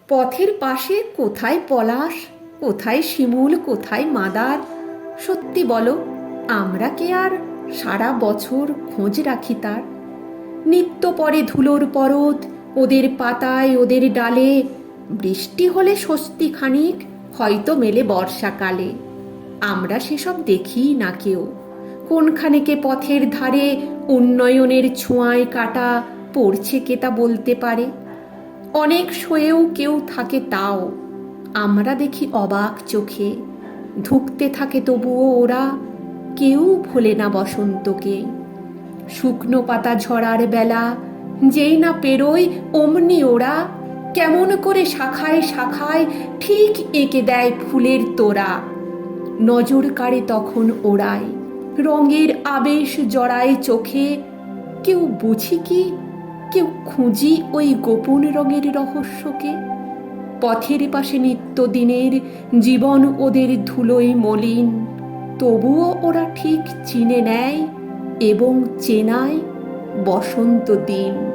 পথের পাশে কোথায় পলাশ, কোথায় শিমুল, কোথায় মাদার? সত্যি বলো, আমরা কি আর সারা বছর খোঁজ রাখি তার? নিত্য পরে ধুলোর পরত, ওদের পাতায় ওদের ডালে। বৃষ্টি হলে স্বস্তি খানিক হয়তো মেলে বর্ষাকালে। আমরা সেসব দেখি না কেউ। কোনখানেকে পথের ধারে উন্নয়নের ছোঁয়ায় কাটা পড়ছে কে তা বলতে পারে? অনেক শোয়েও কেউ থাকে তাও আমরা দেখি অবাক চোখে। ধুঁকতে থাকে তবুও ওরা, কেউ ভোলে না বসন্তকে। শুকনো পাতা ঝরার বেলা যেই না পেরোয় অমনি ওরা কেমন করে শাখায় শাখায় ঠিক এঁকে দেয় ফুলের তোড়া। নজর কাড়ে তখন ওরাই, রঙের আবেশ জড়ায় চোখে। কেউ বুঝি কি, কেউ খুঁজি ওই গোপন রঙের রহস্যকে? পথের পাশে নিত্যদিনের জীবন ওদের ধুলোয় মলিন, তবুও ওরা ঠিক চিনে নেয় এবং চেনায় বসন্ত দিন।